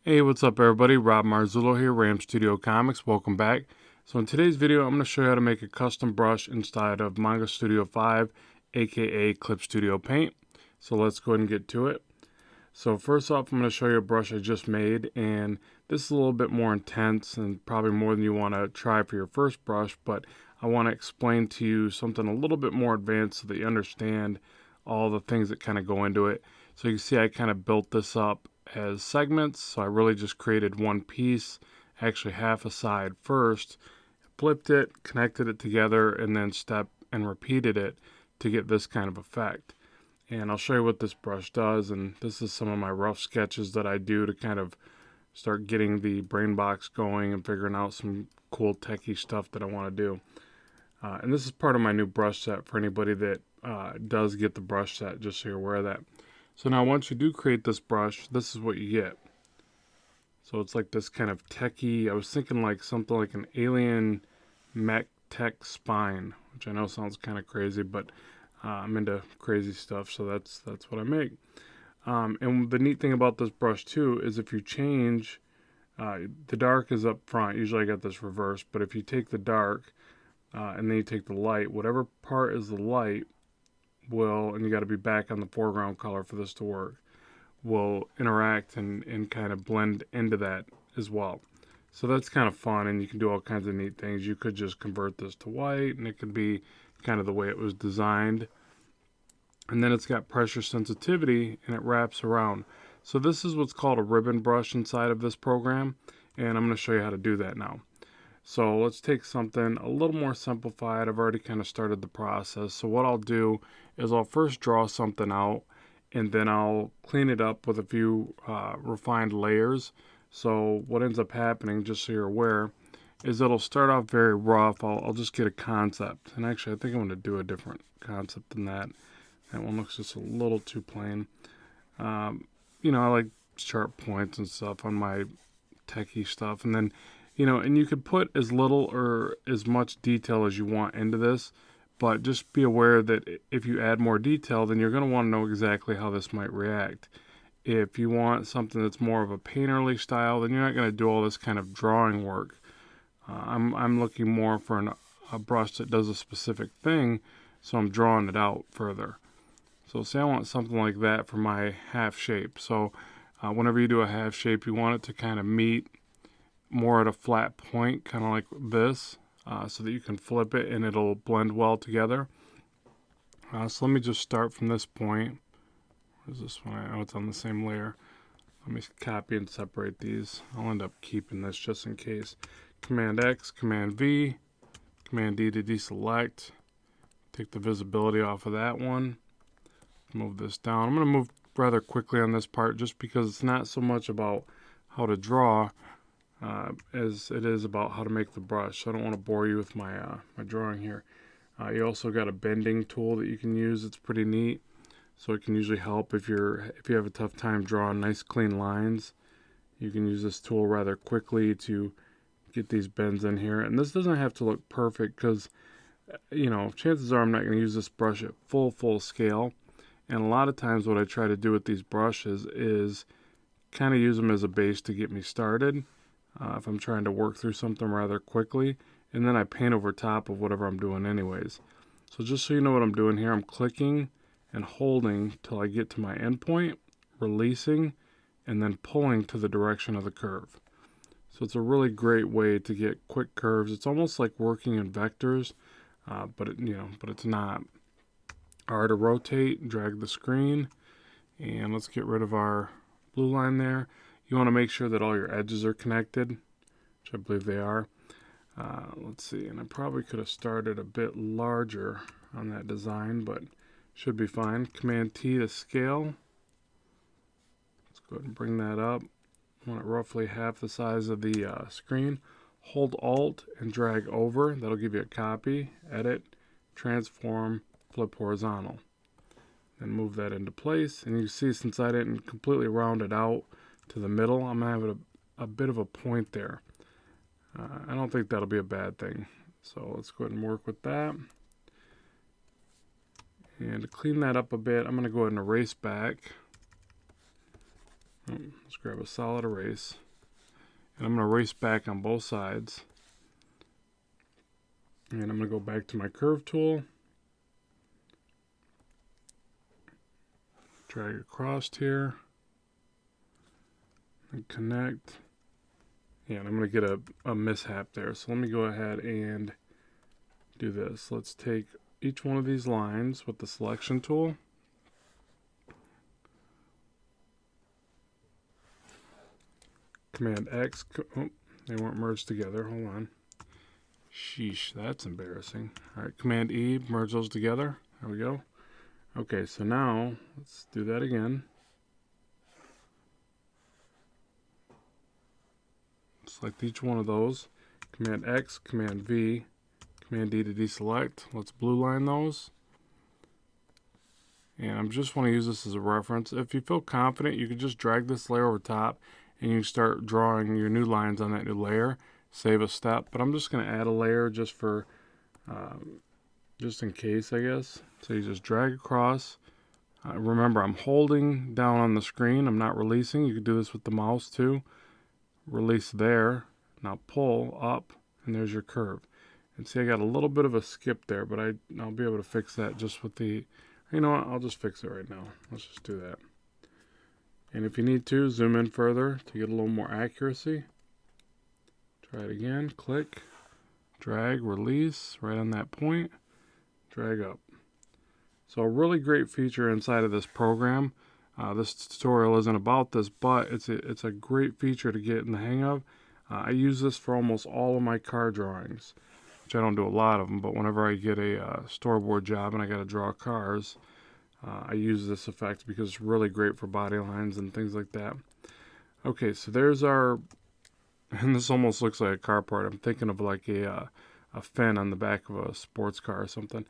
Hey, what's up everybody? Rob Marzullo here, Wacom Studio Comics. Welcome back. So in today's video, I'm going to show you how to make a custom brush inside of Manga Studio 5, aka Clip Studio Paint. So let's go ahead and get to it. So first off, I'm going to show you a brush I just made, and this is a little bit more intense and probably more than you want to try for your first brush, but I want to explain to you something a little bit more advanced so that you understand all the things that kind of go into it. So you can see I kind of built this up as segments, so I really just created one piece, actually half a side first, flipped it, connected it together, and then stepped and repeated it to get this kind of effect. And I'll show you what this brush does, and this is some of my rough sketches that I do to kind of start getting the brain box going and figuring out some cool techie stuff that I want to do. And this is part of my new brush set for anybody that does get the brush set, just so you're aware of that. So now once you do create this brush, this is what you get. So it's like this kind of techie, I was thinking like something like an alien mech tech spine, which I know sounds kind of crazy, but I'm into crazy stuff, so that's what I make. And the neat thing about this brush too is if you change, the dark is up front, usually I got this reversed, but if you take the dark and then you take the light, whatever part is the light will, and you got to be back on the foreground color for this to work, will interact and kind of blend into that as well. So that's kind of fun, and you can do all kinds of neat things. You could just convert this to white, and it could be kind of the way it was designed. And then it's got pressure sensitivity, and it wraps around. So this is what's called a ribbon brush inside of this program, and I'm going to show you how to do that now. So let's take something a little more simplified. I've already kind of started the process. So what I'll do is I'll first draw something out, and then I'll clean it up with a few refined layers. So what ends up happening, just so you're aware, is it'll start off very rough. I'll just get a concept. And actually, I think I'm going to do a different concept than that. That one looks just a little too plain. You know, I like sharp points and stuff on my techie stuff. And then, you know, and you could put as little or as much detail as you want into this, but just be aware that if you add more detail, then you're going to want to know exactly how this might react. If you want something that's more of a painterly style, then you're not going to do all this kind of drawing work. I'm looking more for a brush that does a specific thing, so I'm drawing it out further. So say I want something like that for my half shape. So whenever you do a half shape, you want it to kind of meet more at a flat point, kind of like this, so that you can flip it and it'll blend well together. So let me just start from this point. Where's this one? Oh, it's on the same layer. Let me copy and separate these. I'll end up keeping this just in case. Command X, Command V, Command D to deselect. Take the visibility off of that one. Move this down. I'm going to move rather quickly on this part just because it's not so much about how to draw as it is about how to make the brush. So I don't want to bore you with my my drawing here. You also got a bending tool that you can use. It's pretty neat. So it can usually help if you have a tough time drawing nice clean lines. You can use this tool rather quickly to get these bends in here. And this doesn't have to look perfect because, you know, chances are I'm not going to use this brush at full scale. And a lot of times what I try to do with these brushes is kind of use them as a base to get me started if I'm trying to work through something rather quickly. And then I paint over top of whatever I'm doing anyways. So just so you know what I'm doing here, I'm clicking and holding till I get to my endpoint, releasing, and then pulling to the direction of the curve. So it's a really great way to get quick curves. It's almost like working in vectors, but it's not. R to rotate, drag the screen, and let's get rid of our blue line there. You want to make sure that all your edges are connected, which I believe they are. Let's see, and I probably could have started a bit larger on that design, but should be fine. Command T to scale. Let's go ahead and bring that up. I want it roughly half the size of the screen. Hold Alt and drag over. That'll give you a copy. Edit, transform, flip horizontal. Then move that into place. And you see, since I didn't completely round it out to the middle, I'm going to have a bit of a point there. I don't think that'll be a bad thing. So let's go ahead and work with that. And to clean that up a bit, I'm going to go ahead and erase back. Let's grab a solid erase. And I'm going to erase back on both sides. And I'm going to go back to my curve tool. Drag across here. And connect. Yeah, and I'm going to get a mishap there. So let me go ahead and do this. Let's take each one of these lines with the selection tool. Command X. Oh, they weren't merged together. Hold on. Sheesh, that's embarrassing. All right, Command E, merge those together. There we go. Okay, so now let's do that again. Select each one of those. Command X, Command V, Command D to deselect. Let's blue line those. And I just want to use this as a reference. If you feel confident, you can just drag this layer over top and you start drawing your new lines on that new layer. Save a step, but I'm just going to add a layer just for, just in case, I guess. So you just drag across. Remember, I'm holding down on the screen. I'm not releasing. You can do this with the mouse too. Release there. Now pull up, and there's your curve. And see, I got a little bit of a skip there, but I'll be able to fix that just with the, you know what, I'll just fix it right now. Let's just do that. And if you need to, zoom in further to get a little more accuracy. Try it again, click, drag, release, right on that point, drag up. So a really great feature inside of this program. This tutorial isn't about this, but it's a great feature to get in the hang of. I use this for almost all of my car drawings, which I don't do a lot of them, but whenever I get a storyboard job and I got to draw cars, I use this effect because it's really great for body lines and things like that. Okay, so there's our, and this almost looks like a car part. I'm thinking of like a fin on the back of a sports car or something.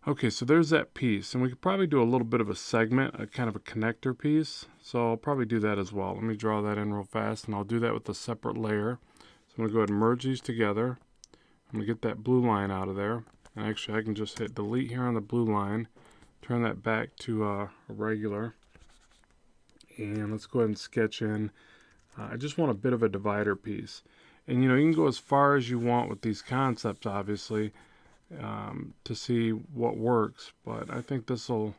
Okay, so there's that piece, and we could probably do a little bit of a segment, a kind of a connector piece. So I'll probably do that as well. Let me draw that in real fast, and I'll do that with a separate layer. So I'm going to go ahead and merge these together. I'm going to get that blue line out of there. And actually, I can just hit delete here on the blue line, turn that back to a regular. And let's go ahead and sketch in. I just want a bit of a divider piece. And you know, you can go as far as you want with these concepts, obviously, to see what works. But I think this will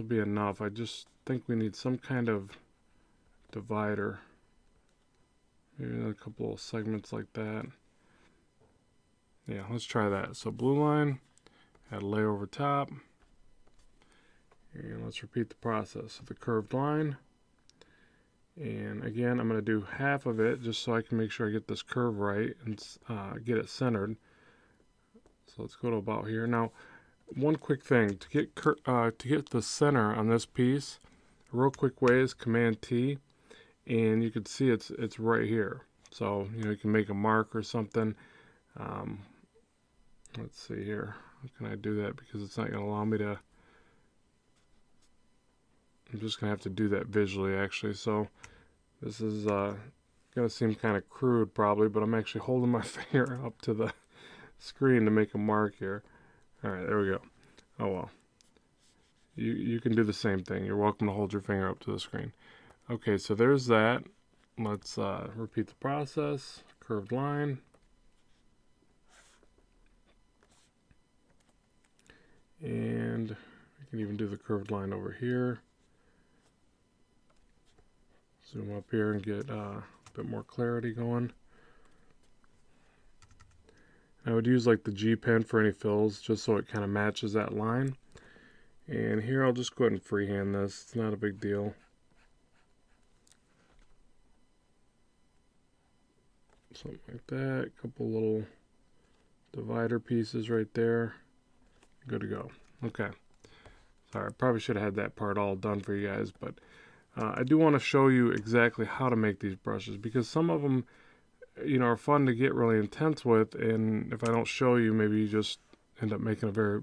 be enough. I just think we need some kind of divider. Maybe a couple of segments like that. Yeah, let's try that. So blue line, add a layer over top. And let's repeat the process of the curved line. And again, I'm going to do half of it just so I can make sure I get this curve right and get it centered. So let's go to about here. Now, one quick thing to get the center on this piece, a real quick way is Command T, and you can see it's right here. So you know, you can make a mark or something. Let's see here. How can I do that? Because it's not going to allow me to. I'm just going to have to do that visually, actually. So this is going to seem kind of crude probably, but I'm actually holding my finger up to the screen to make a mark here. All right, there we go. Oh well. You can do the same thing. You're welcome to hold your finger up to the screen. Okay, so there's that. Let's repeat the process. Curved line. And we can even do the curved line over here. Zoom up here and get a bit more clarity going. I would use like the G pen for any fills just so it kind of matches that line. And here I'll just go ahead and freehand this. It's not a big deal. Something like that. A couple little divider pieces right there. Good to go. Okay. Sorry, I probably should have had that part all done for you guys, but I do want to show you exactly how to make these brushes because some of them, you know, are fun to get really intense with, and if I don't show you, maybe you just end up making a very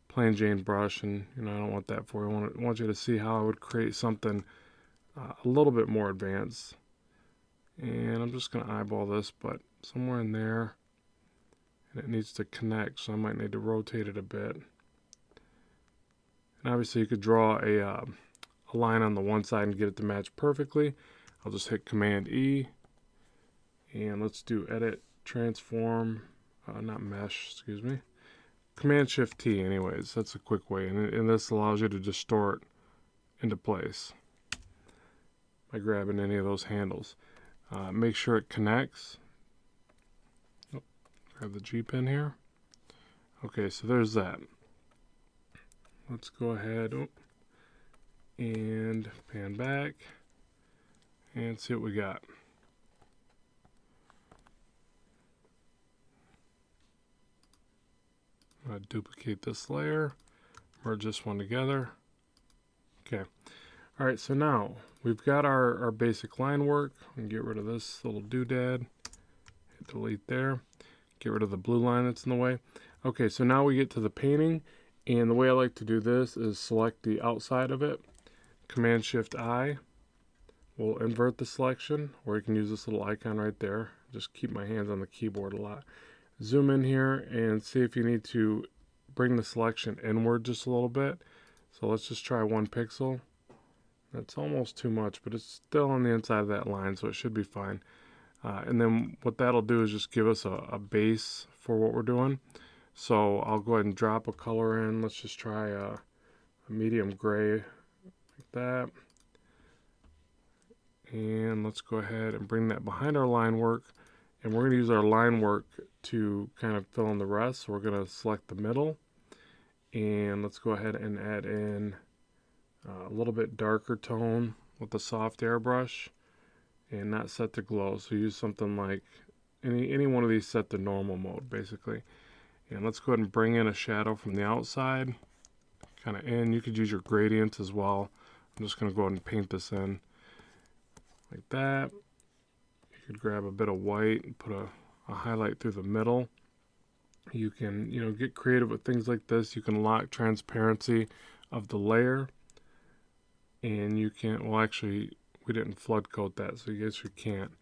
plain Jane brush, and you know, I don't want that for you. I want you to see how I would create something a little bit more advanced. And I'm just going to eyeball this, but somewhere in there, and it needs to connect, so I might need to rotate it a bit. And obviously you could draw a a line on the one side and get it to match perfectly, I'll just hit Command E, and let's do Edit, Transform, not Mesh, excuse me. Command Shift T anyways, that's a quick way, and this allows you to distort into place by grabbing any of those handles. Make sure it connects. Oh, grab the G pin here. Okay, so there's that. Let's go ahead and pan back and see what we got. I'm going to duplicate this layer, merge this one together. Okay. All right, so now we've got our basic line work. We can get rid of this little doodad. Hit delete there. Get rid of the blue line that's in the way. Okay, so now we get to the painting, and the way I like to do this is select the outside of it. Command Shift I will invert the selection, or you can use this little icon right there. Just keep my hands on the keyboard a lot. Zoom in here and see if you need to bring the selection inward just a little bit. So let's just try 1 pixel. That's almost too much, but it's still on the inside of that line, so it should be fine. And then what that'll do is just give us a base for what we're doing. So I'll go ahead and drop a color in. Let's just try a medium gray like that. And let's go ahead and bring that behind our line work. And we're going to use our line work to kind of fill in the rest. So we're going to select the middle. And let's go ahead and add in a little bit darker tone with the soft airbrush. And not set to glow. So use something like any one of these set to normal mode, basically. And let's go ahead and bring in a shadow from the outside. Kind of in. You could use your gradients as well. I'm just going to go ahead and paint this in like that. You could grab a bit of white and put a highlight through the middle. You can, get creative with things like this. You can lock transparency of the layer. And you can, well, actually, we didn't flood coat that, so you guess you can't.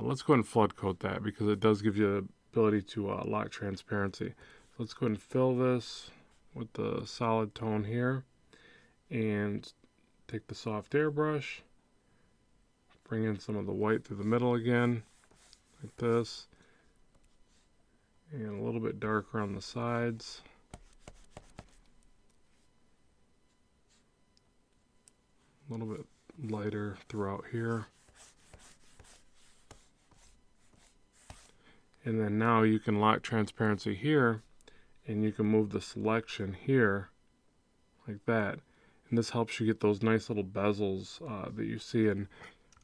Let's go ahead and flood coat that because it does give you the ability to lock transparency. So let's go ahead and fill this with the solid tone here. And take the soft airbrush. Bring in some of the white through the middle again, like this. And a little bit darker on the sides. A little bit lighter throughout here. And then now you can lock transparency here, and you can move the selection here like that. And this helps you get those nice little bezels that you see in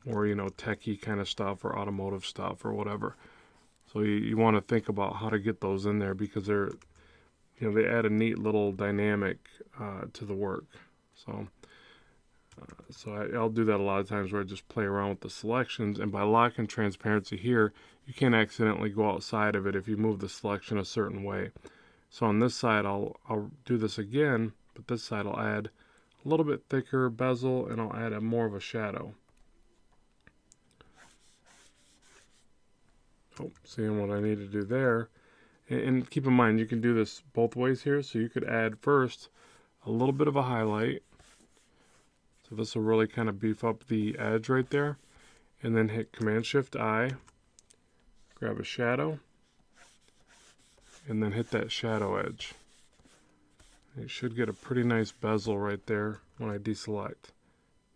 more, techie kind of stuff or automotive stuff or whatever. So you want to think about how to get those in there because they're, they add a neat little dynamic to the work. So I'll do that a lot of times where I just play around with the selections, and by locking transparency here, you can't accidentally go outside of it if you move the selection a certain way. So on this side, I'll do this again, but this side I'll add a little bit thicker bezel, and I'll add more of a shadow. Oh, seeing what I need to do there. And keep in mind, you can do this both ways here. So you could add first a little bit of a highlight. So this will really kind of beef up the edge right there. And then hit Command Shift I. Grab a shadow. And then hit that shadow edge. You should get a pretty nice bezel right there when I deselect.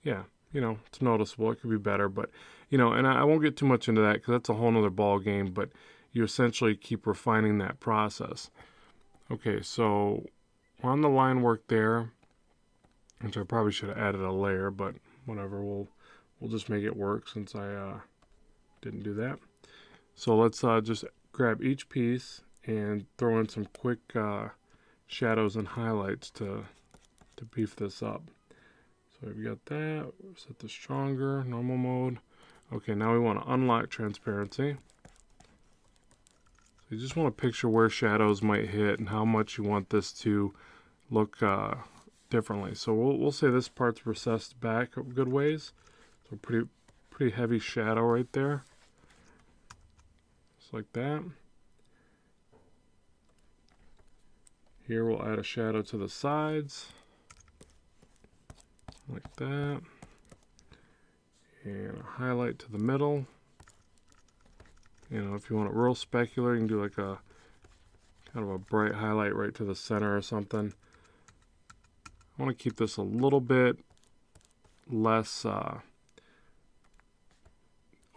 Yeah, it's noticeable. It could be better, but, and I won't get too much into that because that's a whole nother ball game, but you essentially keep refining that process. Okay, so on the line work there, which I probably should have added a layer, but whatever, we'll just make it work since I didn't do that. So let's just grab each piece and throw in some quick shadows and highlights to beef this up. So we've got that. Set the stronger, normal mode. Okay, now we want to unlock transparency. So you just want to picture where shadows might hit and how much you want this to look differently. So we'll say this part's recessed back a good ways. So pretty heavy shadow right there. Just like that. Here we'll add a shadow to the sides. like that. And a highlight to the middle. You know, if you want it real specular, you can do like a kind of a bright highlight right to the center or something. I want to keep this a little bit less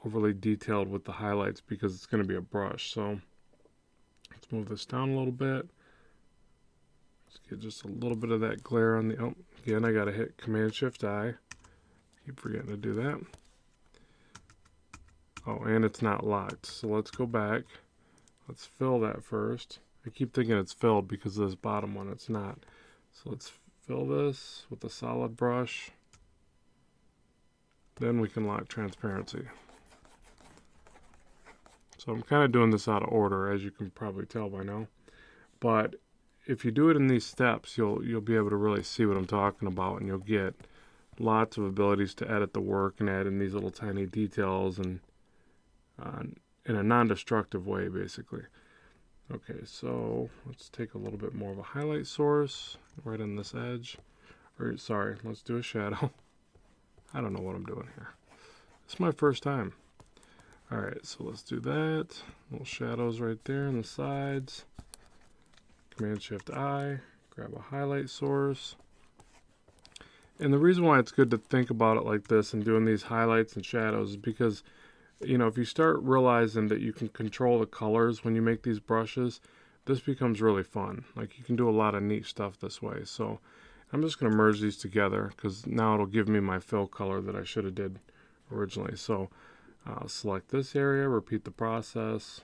overly detailed with the highlights because it's going to be a brush. So let's move this down a little bit. Let's get just a little bit of that glare on the, oh, again, I got to hit Command-Shift-I. Keep forgetting to do that. Oh, and it's not locked. So let's go back. Let's fill that first. I keep thinking it's filled because of this bottom one. It's not. So let's fill this with a solid brush. Then we can lock transparency. So I'm kind of doing this out of order, as you can probably tell by now. But if you do it in these steps, you'll be able to really see what I'm talking about, and you'll get lots of abilities to edit the work and add in these little tiny details and in a non-destructive way, basically. Okay, so let's take a little bit more of a highlight source right on this edge. Or sorry, let's do a shadow. I don't know what I'm doing here. It's my first time. Alright, so let's do that. Little shadows right there on the sides. Command-Shift-I, grab a highlight source. And the reason why it's good to think about it like this and doing these highlights and shadows is because, you know, if you start realizing that you can control the colors when you make these brushes, this becomes really fun. Like, you can do a lot of neat stuff this way. So I'm just going to merge these together because now it'll give me my fill color that I should have did originally. So I'll select this area, repeat the process,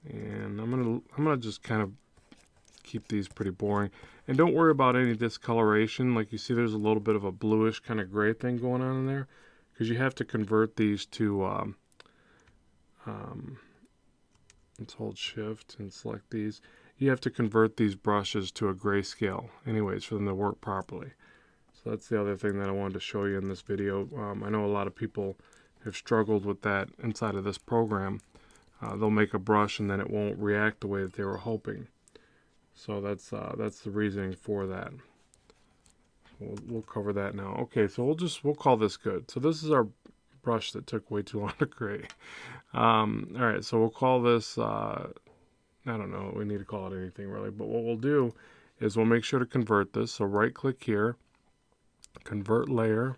and I'm gonna just kind of keep these pretty boring. And don't worry about any discoloration. Like, you see there's a little bit of a bluish kind of gray thing going on in there, because you have to convert these to, let's hold shift and select these. You have to convert these brushes to a grayscale anyways for them to work properly. So that's the other thing that I wanted to show you in this video. I know a lot of people have struggled with that inside of this program. They'll make a brush and then it won't react the way that they were hoping. So that's the reasoning for that. We'll cover that now. Okay, so we'll call this good. So this is our brush that took way too long to create. All right, so we'll call this, I don't know, we need to call it anything really, but what we'll do is we'll make sure to convert this. So right click here, convert layer.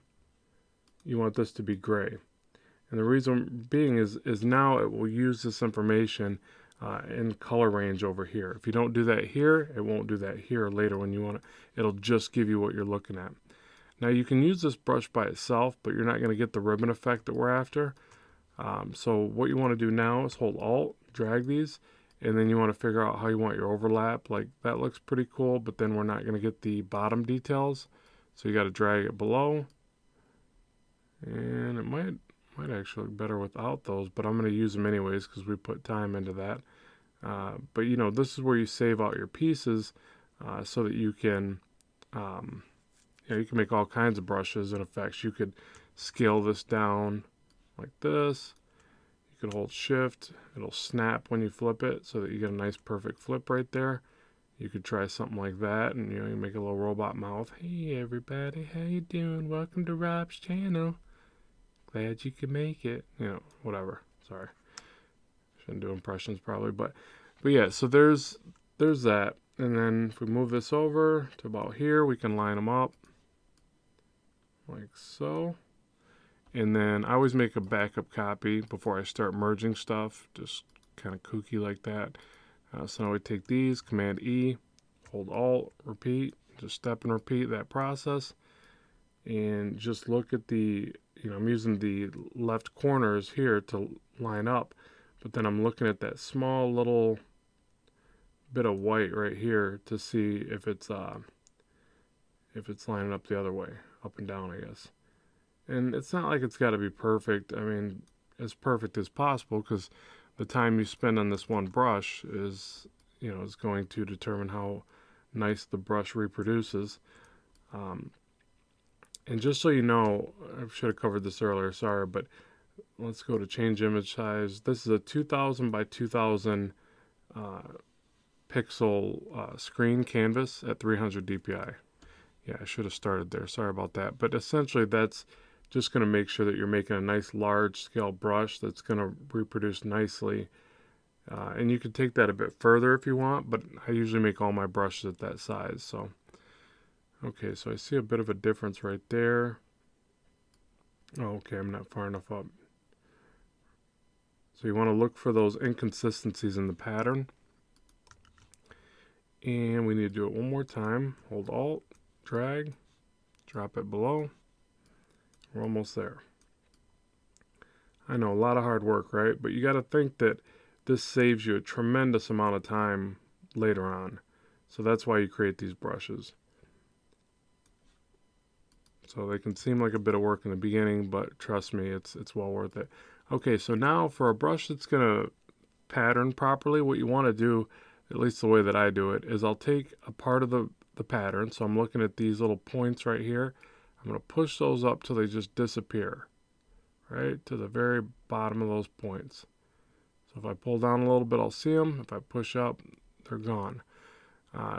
You want this to be gray. And the reason being is now it will use this information in color range over here. If you don't do that here, it won't do that here later when you want it. It'll just give you what you're looking at. Now you can use this brush by itself, but you're not going to get the ribbon effect that we're after. So what you want to do now is hold Alt, drag these, and then you want to figure out how you want your overlap. Like, that looks pretty cool, but then we're not going to get the bottom details. So you got to drag it below. And it might actually look better without those, but I'm going to use them anyways because we put time into that. But you know, this is where you save out your pieces so that you can, you can make all kinds of brushes and effects. You could scale this down like this. You could hold shift. It'll snap when you flip it so that you get a nice perfect flip right there. You could try something like that, and you make a little robot mouth. Hey everybody, how you doing? Welcome to Rob's channel. Glad you could make it. Whatever. Sorry. Shouldn't do impressions probably, but yeah, so there's that. And then if we move this over to about here, we can line them up like so. And then I always make a backup copy before I start merging stuff, just kind of kooky like that. So now we take these, Command E, hold Alt, repeat, just step and repeat that process. And just look at the, I'm using the left corners here to line up, but then I'm looking at that small little bit of white right here to see if it's lining up the other way, up and down, I guess. And it's not like it's got to be perfect. I mean, as perfect as possible, because the time you spend on this one brush is, is going to determine how nice the brush reproduces. And just so you know, I should have covered this earlier, sorry, but let's go to change image size. This is a 2000 by 2000 pixel screen canvas at 300 dpi. Yeah, I should have started there. Sorry about that. But essentially, that's just going to make sure that you're making a nice large scale brush that's going to reproduce nicely. And you can take that a bit further if you want, but I usually make all my brushes at that size. So, okay, so I see a bit of a difference right there. Oh, okay, I'm not far enough up. So you want to look for those inconsistencies in the pattern. And we need to do it one more time. Hold Alt, drag, drop it below. We're almost there. I know, a lot of hard work, right? But you got to think that this saves you a tremendous amount of time later on. So that's why you create these brushes. So they can seem like a bit of work in the beginning, but trust me, it's well worth it. Okay, so now for a brush that's going to pattern properly, what you want to do, at least the way that I do it, is I'll take a part of the pattern. So I'm looking at these little points right here. I'm going to push those up till they just disappear, right to the very bottom of those points. So if I pull down a little bit, I'll see them. If I push up, they're gone.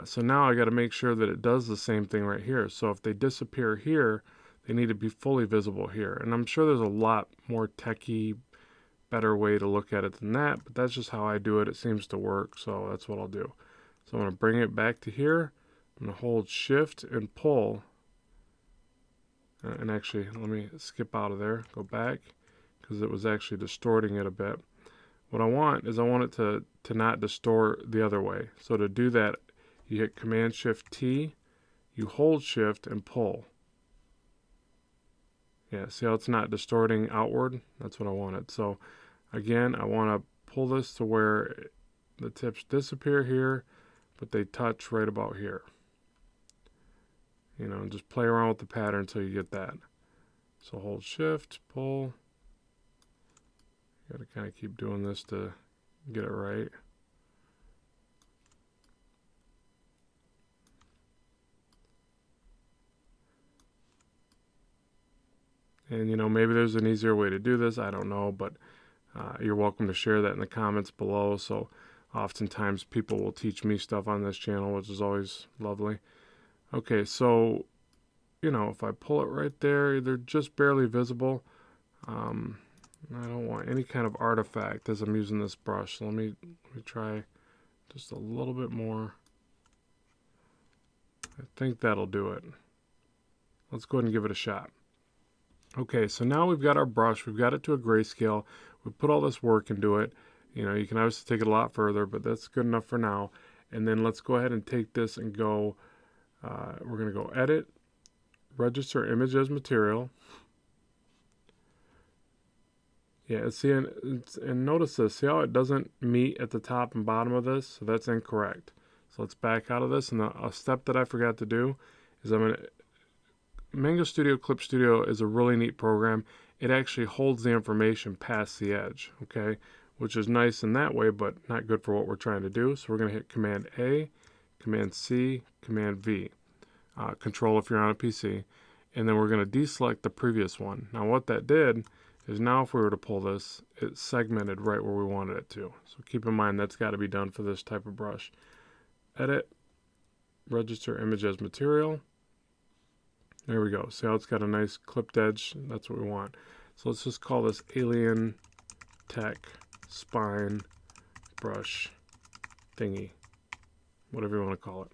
So now I got to make sure that it does the same thing right here. So if they disappear here, they need to be fully visible here. And I'm sure there's a lot more techie, better way to look at it than that, but that's just how I do it. It seems to work, so that's what I'll do. So I'm going to bring it back to here. I'm going to hold Shift and pull. And actually, let me skip out of there, go back, because it was actually distorting it a bit. What I want is I want it to not distort the other way. So to do that, you hit Command-Shift-T, you hold Shift and pull. Yeah, see how it's not distorting outward? That's what I wanted. So again, I want to pull this to where the tips disappear here, but they touch right about here. You know, and just play around with the pattern until you get that. So hold Shift, pull. You got to kind of keep doing this to get it right. And, you know, maybe there's an easier way to do this. I don't know, but you're welcome to share that in the comments below. So oftentimes people will teach me stuff on this channel, which is always lovely. Okay, so, you know, if I pull it right there, they're just barely visible. I don't want any kind of artifact as I'm using this brush. So let me try just a little bit more. I think that'll do it. Let's go ahead and give it a shot. Okay, so now we've got our brush. We've got it to a grayscale. We put all this work into it. You know, you can obviously take it a lot further, but that's good enough for now. And then let's go ahead and take this and go, we're going to go Edit, Register Image as Material. Yeah, see, and notice this. See how it doesn't meet at the top and bottom of this? So that's incorrect. So let's back out of this. And a step that I forgot to do is I'm going to... Manga Studio Clip Studio is a really neat program. It actually holds the information past the edge, okay? Which is nice in that way, but not good for what we're trying to do. So we're going to hit Command A, Command C, Command V. Control if you're on a PC. And then we're going to deselect the previous one. Now what that did is now if we were to pull this, it's segmented right where we wanted it to. So keep in mind that's got to be done for this type of brush. Edit, Register Image as Material. There we go. See how it's got a nice clipped edge? That's what we want. So let's just call this Alien Tech Spine Brush Thingy. Whatever you want to call it.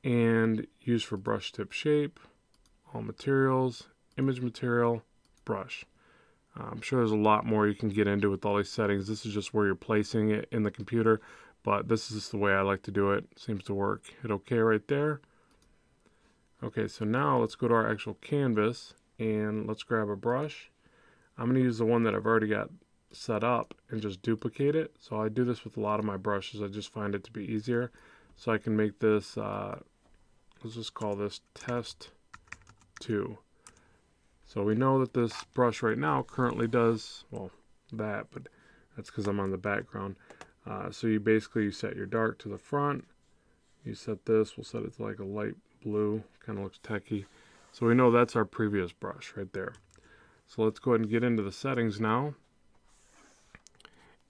And use for brush tip shape, all materials, image material, brush. I'm sure there's a lot more you can get into with all these settings. This is just where you're placing it in the computer, but this is just the way I like to do it. Seems to work. Hit OK right there. Okay, so now let's go to our actual canvas and let's grab a brush. I'm going to use the one that I've already got set up and just duplicate it. So I do this with a lot of my brushes. I just find it to be easier. So I can make this, let's just call this Test 2. So we know that this brush right now currently does, well, that, but that's because I'm on the background. So you basically set your dark to the front. You set this, we'll set it to like a light blue, kind of looks techy. So we know that's our previous brush right there. So let's go ahead and get into the settings now.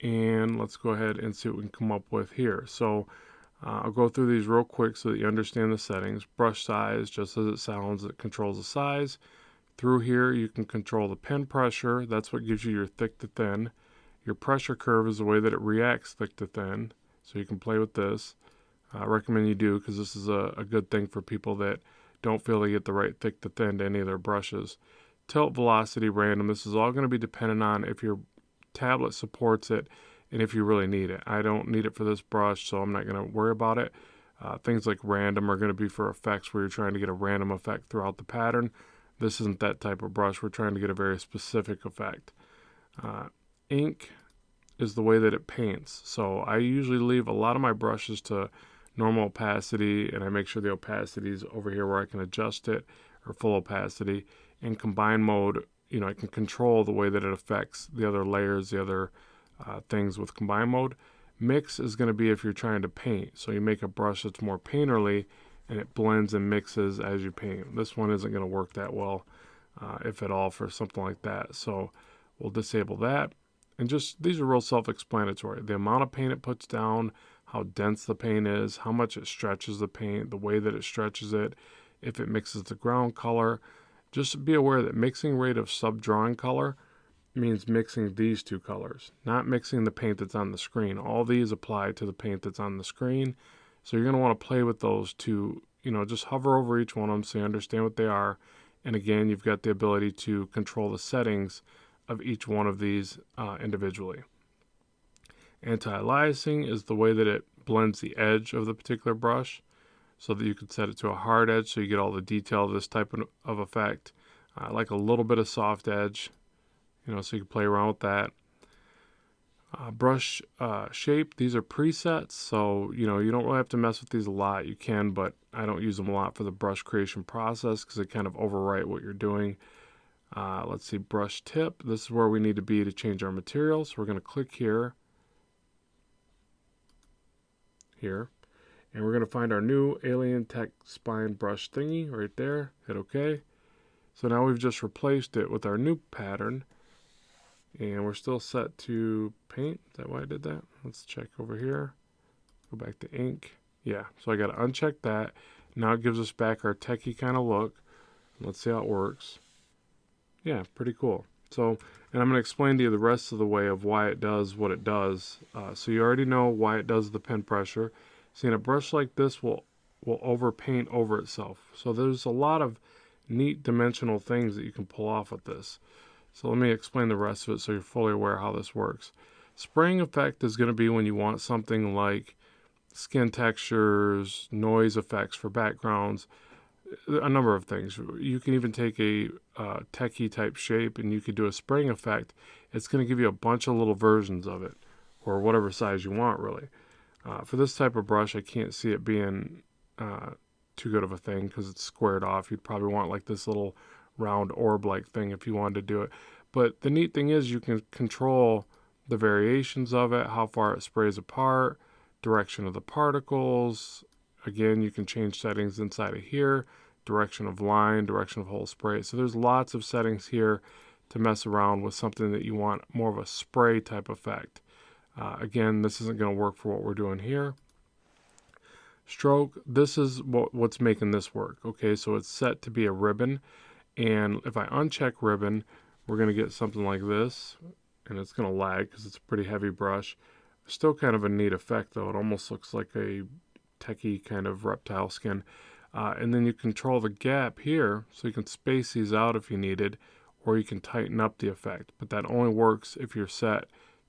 And let's go ahead and see what we can come up with here. So I'll go through these real quick so that you understand the settings. Brush size, just as it sounds, it controls the size. Through here, you can control the pen pressure. That's what gives you your thick to thin. Your pressure curve is the way that it reacts thick to thin. So you can play with this. I recommend you do, because this is a good thing for people that don't feel they get the right thick to thin to any of their brushes. Tilt, velocity, random. This is all going to be dependent on if your tablet supports it and if you really need it. I don't need it for this brush, so I'm not going to worry about it. Things like random are going to be for effects where you're trying to get a random effect throughout the pattern. This isn't that type of brush. We're trying to get a very specific effect. Ink is the way that it paints. So I usually leave a lot of my brushes to normal opacity, and I make sure the opacity is over here where I can adjust it, or full opacity. In combine mode, I can control the way that it affects the other layers, the other things with combine mode. Mix is going to be if you're trying to paint. So you make a brush that's more painterly, and it blends and mixes as you paint. This one isn't going to work that well, if at all, for something like that. So we'll disable that. And just, these are real self-explanatory. The amount of paint it puts down, how dense the paint is, how much it stretches the paint, the way that it stretches it, if it mixes the ground color. Just be aware that mixing rate of sub-drawing color means mixing these two colors, not mixing the paint that's on the screen. All these apply to the paint that's on the screen. So you're going to want to play with those two, just hover over each one of them so you understand what they are. And again, you've got the ability to control the settings of each one of these individually. Anti-Icing is the way that it blends the edge of the particular brush, so that you could set it to a hard edge so you get all the detail of this type of effect. I like a little bit of soft edge, so you can play around with that. Brush shape, these are presets, so you don't really have to mess with these a lot. You can, but I don't use them a lot for the brush creation process because they kind of overwrite what you're doing. Let's see, brush tip. This is where we need to be to change our material. So we're going to click here, and we're going to find our new Alien Tech Spine brush thingy right there. Hit OK. So now we've just replaced it with our new pattern, and we're still set to paint. Is that why I did that? Let's check over here. Go back to ink. Yeah, so I got to uncheck that. Now it gives us back our techie kind of look. Let's see how it works. Yeah, pretty cool. So, and I'm going to explain to you the rest of the way of why it does what it does. So you already know why it does the pen pressure. Seeing a brush like this will overpaint over itself. So there's a lot of neat dimensional things that you can pull off with this. So let me explain the rest of it so you're fully aware how this works. Spraying effect is going to be when you want something like skin textures, noise effects for backgrounds, a number of things. You can even take a techie type shape and you could do a spraying effect. It's going to give you a bunch of little versions of it, or whatever size you want, really. For this type of brush, I can't see it being too good of a thing because it's squared off. You'd probably want like this little round orb-like thing if you wanted to do it. But the neat thing is you can control the variations of it, how far it sprays apart, direction of the particles. Again, you can change settings inside of here, direction of line, direction of whole spray. So there's lots of settings here to mess around with something that you want more of a spray type effect. Again, this isn't going to work for what we're doing here. Stroke, this is what's making this work. Okay, so it's set to be a ribbon. And if I uncheck ribbon, we're going to get something like this. And it's going to lag because it's a pretty heavy brush. Still kind of a neat effect, though. It almost looks like a techie kind of reptile skin. And then you control the gap here, so you can space these out if you needed, or you can tighten up the effect. But that only works if you're set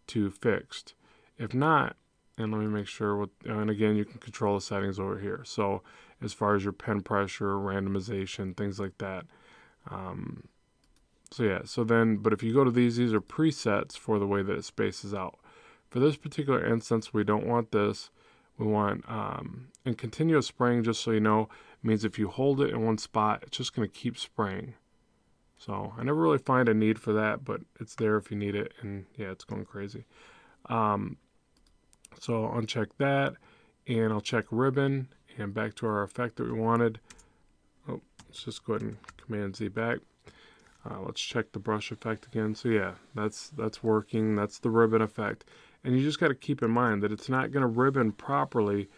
to fixed. If not, and let me make sure, and again, you can control the settings over here. So as far as your pen pressure, randomization, things like that. So yeah, but if you go to these are presets for the way that it spaces out. For this particular instance, we don't want this. We want, and continuous spraying, just so you know, means if you hold it in one spot, it's just going to keep spraying. So I never really find a need for that, but it's there if you need it, and yeah, it's going crazy. So I'll uncheck that, and I'll check ribbon, and back to our effect that we wanted. Oh, let's just go ahead and Command Z back. Let's check the brush effect again. So yeah, that's working. That's the ribbon effect. And you just got to keep in mind that it's not going to ribbon properly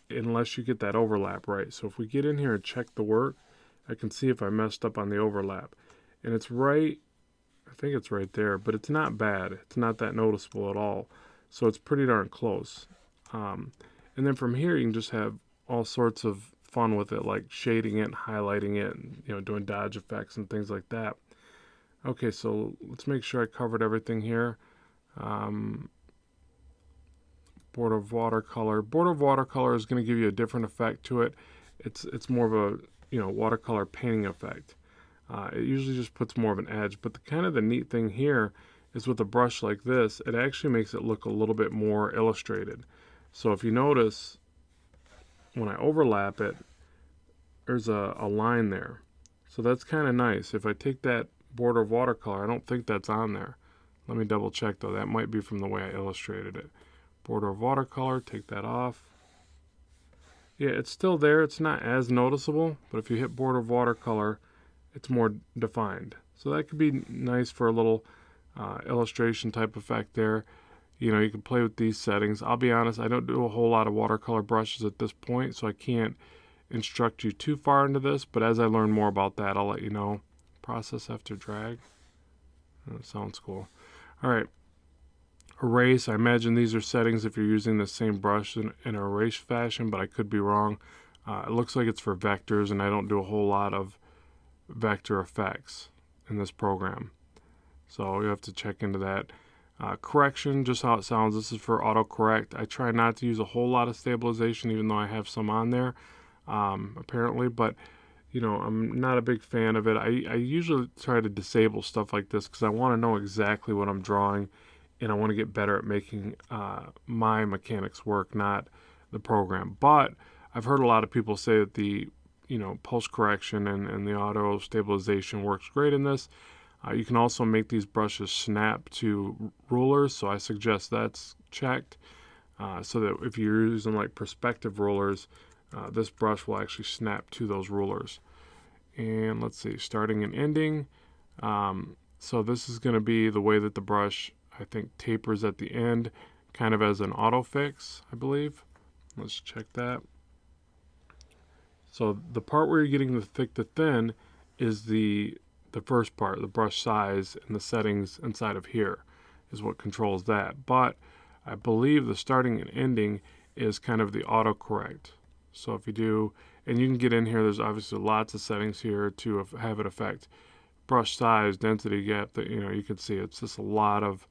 unless you get that overlap right. So if we get in here and check the work, I can see if I messed up on the overlap. And it's right, I think it's right there, but it's not bad. It's not that noticeable at all. So it's pretty darn close. And then from here, you can just have all sorts of fun with it, like shading it, highlighting it, and, you know, doing dodge effects and things like that. Okay, so let's make sure I covered everything here. Border of watercolor. Border of watercolor is going to give you a different effect to it. It's more of a, you know, watercolor painting effect. It usually just puts more of an edge. But the neat thing here is with a brush like this, it actually makes it look a little bit more illustrated. So if you notice, when I overlap it, there's a line there. So that's kind of nice. If I take that border of watercolor, I don't think that's on there. Let me double check though. That might be from the way I illustrated it. Border of watercolor, take that off. Yeah, it's still there. It's not as noticeable, but if you hit border of watercolor, it's more defined. So that could be nice for a little illustration type effect there. You know, you can play with these settings. I'll be honest, I don't do a whole lot of watercolor brushes at this point, so I can't instruct you too far into this, but as I learn more about that, I'll let you know. Process after drag. That sounds cool. All right. Erase. I imagine these are settings if you're using the same brush in an erase fashion, but I could be wrong. It looks like it's for vectors, and I don't do a whole lot of vector effects in this program. So you have to check into that. Correction, just how it sounds. This is for autocorrect. I try not to use a whole lot of stabilization, even though I have some on there, apparently. But, you know, I'm not a big fan of it. I usually try to disable stuff like this because I want to know exactly what I'm drawing, and I want to get better at making my mechanics work, not the program. But I've heard a lot of people say that the, you know, post correction and the auto stabilization works great in this. You can also make these brushes snap to rulers, so I suggest that's checked. So that if you're using like perspective rulers, this brush will actually snap to those rulers. And let's see, starting and ending. So this is going to be the way that the brush, I think, tapers at the end, kind of as an auto fix, I believe. Let's check that. So the part where you're getting the thick to thin is the first part, the brush size and the settings inside of here is what controls that. But I believe the starting and ending is kind of the autocorrect. So if you do, and you can get in here, there's obviously lots of settings here to have it affect brush size, density, gap, that, you know, you can see it's just a lot of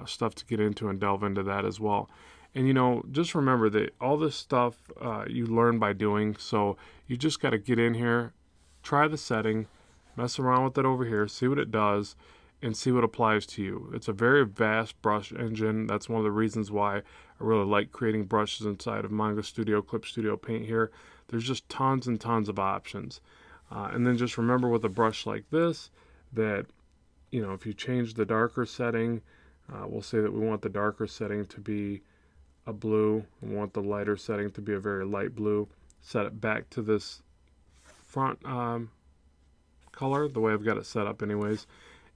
stuff to get into and delve into that as well. And, you know, just remember that all this stuff you learn by doing. So you just got to get in here, try the setting, mess around with it over here, see what it does, and see what applies to you. It's a very vast brush engine. That's one of the reasons why I really like creating brushes inside of Manga Studio, Clip Studio Paint here. There's just tons and tons of options. And then just remember with a brush like this that, you know, if you change the darker setting, we'll say that we want the darker setting to be a blue, and we want the lighter setting to be a very light blue. Set it back to this front color, the way I've got it set up anyways,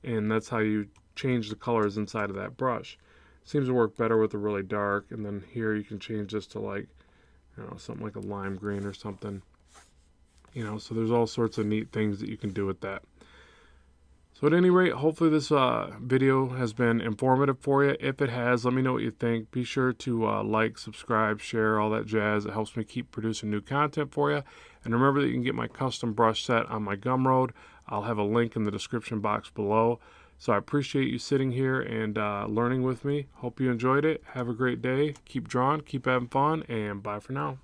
and that's how you change the colors inside of that brush. Seems to work better with the really dark, and then here you can change this to, like, you know, something like a lime green or something, you know. So there's all sorts of neat things that you can do with that. So at any rate, hopefully this video has been informative for you. If it has, let me know what you think. Be sure to like, subscribe, share, all that jazz. It helps me keep producing new content for you. And remember that you can get my custom brush set on my Gumroad. I'll have a link in the description box below. So I appreciate you sitting here and learning with me. Hope you enjoyed it. Have a great day. Keep drawing, keep having fun, and bye for now.